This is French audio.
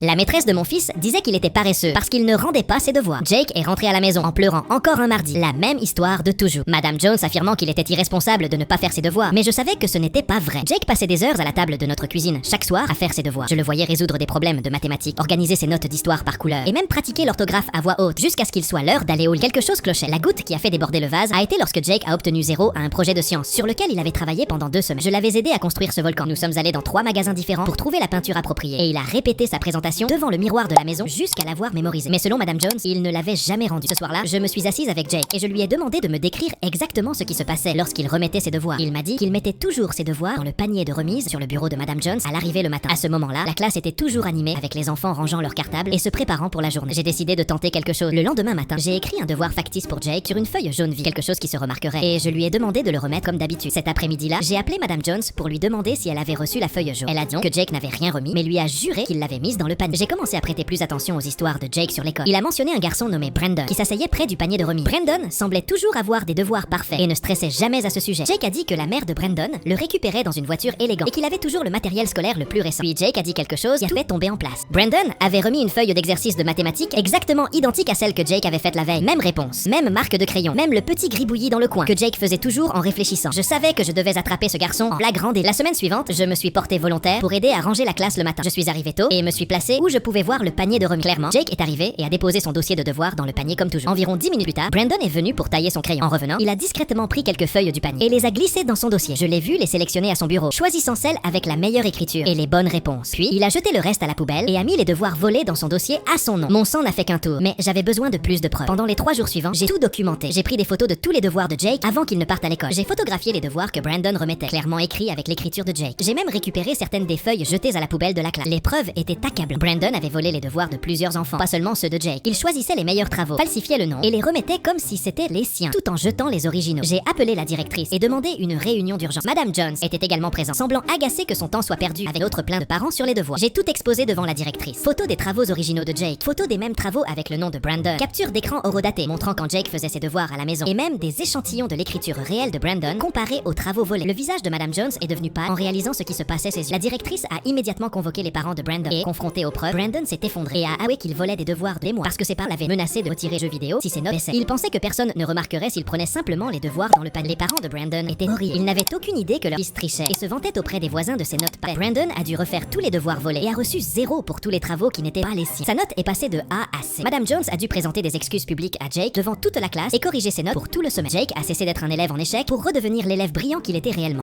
La maîtresse de mon fils disait qu'il était paresseux parce qu'il ne rendait pas ses devoirs. Jake est rentré à la maison en pleurant encore un mardi. La même histoire de toujours. Madame Jones affirmant qu'il était irresponsable de ne pas faire ses devoirs. Mais je savais que ce n'était pas vrai. Jake passait des heures à la table de notre cuisine chaque soir à faire ses devoirs. Je le voyais résoudre des problèmes de mathématiques, organiser ses notes d'histoire par couleur et même pratiquer l'orthographe à voix haute jusqu'à ce qu'il soit l'heure d'aller au lit. Quelque chose clochait. La goutte qui a fait déborder le vase a été lorsque Jake a obtenu 0 à un projet de science sur lequel il avait travaillé pendant 2 semaines. Je l'avais aidé à construire ce volcan. Nous sommes allés dans 3 magasins différents pour trouver la peinture appropriée et il a répété sa présentation devant le miroir de la maison jusqu'à l'avoir mémorisé. Mais selon Madame Jones, il ne l'avait jamais rendu. Ce soir-là, je me suis assise avec Jake et je lui ai demandé de me décrire exactement ce qui se passait lorsqu'il remettait ses devoirs. Il m'a dit qu'il mettait toujours ses devoirs dans le panier de remise sur le bureau de Madame Jones à l'arrivée le matin. À ce moment-là, la classe était toujours animée avec les enfants rangeant leurs cartables et se préparant pour la journée. J'ai décidé de tenter quelque chose. Le lendemain matin, j'ai écrit un devoir factice pour Jake sur une feuille jaune vive, quelque chose qui se remarquerait, et je lui ai demandé de le remettre comme d'habitude. Cet après-midi-là, j'ai appelé Madame Jones pour lui demander si elle avait reçu la feuille jaune. Elle a dit non, que Jake n'avait rien remis, mais lui a juré qu'il l'avait mise dans le panier. J'ai commencé à prêter plus attention aux histoires de Jake sur l'école. Il a mentionné un garçon nommé Brandon qui s'asseyait près du panier de remise. Brandon semblait toujours avoir des devoirs parfaits et ne stressait jamais à ce sujet. Jake a dit que la mère de Brandon le récupérait dans une voiture élégante et qu'il avait toujours le matériel scolaire le plus récent. Puis Jake a dit quelque chose qui a fait tomber en place. Brandon avait remis une feuille d'exercice de mathématiques exactement identique à celle que Jake avait faite la veille. Même réponse, même marque de crayon, même le petit gribouillis dans le coin que Jake faisait toujours en réfléchissant. Je savais que je devais attraper ce garçon en flagrant délit. La semaine suivante, je me suis porté volontaire pour aider à ranger la classe le matin. Je suis arrivé tôt et me suis placé où je pouvais voir le panier de remise. Clairement, Jake est arrivé et a déposé son dossier de devoirs dans le panier comme toujours. Environ 10 minutes plus tard, Brandon est venu pour tailler son crayon. En revenant, il a discrètement pris quelques feuilles du panier et les a glissées dans son dossier. Je l'ai vu les sélectionner à son bureau, choisissant celle avec la meilleure écriture et les bonnes réponses. Puis, il a jeté le reste à la poubelle et a mis les devoirs volés dans son dossier à son nom. Mon sang n'a fait qu'un tour, mais j'avais besoin de plus de preuves. Pendant les 3 jours suivants, j'ai tout documenté. J'ai pris des photos de tous les devoirs de Jake avant qu'il ne parte à l'école. J'ai photographié les devoirs que Brandon remettait, clairement écrits avec l'écriture de Jake. J'ai même récupéré certaines des feuilles jetées à la poubelle de la classe. Les preuves étaient accablantes. Brandon avait volé les devoirs de plusieurs enfants, pas seulement ceux de Jake. Il choisissait les meilleurs travaux, falsifiait le nom et les remettait comme si c'était les siens, tout en jetant les originaux. J'ai appelé la directrice et demandé une réunion d'urgence. Madame Jones était également présente, semblant agacée que son temps soit perdu avec d'autres plein de parents sur les devoirs. J'ai tout exposé devant la directrice. Photos des travaux originaux de Jake, photos des mêmes travaux avec le nom de Brandon, capture d'écran horodatée montrant quand Jake faisait ses devoirs à la maison et même des échantillons de l'écriture réelle de Brandon comparés aux travaux volés. Le visage de Madame Jones est devenu pâle en réalisant ce qui se passait ses yeux. La directrice a immédiatement convoqué les parents de Brandon et, confronté aux preuves, Brandon s'est effondré et a avoué qu'il volait des devoirs des mois parce que ses parents l'avaient menacé de retirer jeux vidéo si ses notes baissaient. Il pensait que personne ne remarquerait s'il prenait simplement les devoirs dans le panier. Les parents de Brandon étaient horribles. Ils n'avaient aucune idée que leur fils trichait et se vantaient auprès des voisins de ses notes parfaites. Brandon a dû refaire tous les devoirs volés et a reçu 0 pour tous les travaux qui n'étaient pas les siens. Sa note est passée de A à C. Madame Jones a dû présenter des excuses publiques à Jake devant toute la classe et corriger ses notes pour tout le semestre. Jake a cessé d'être un élève en échec pour redevenir l'élève brillant qu'il était réellement.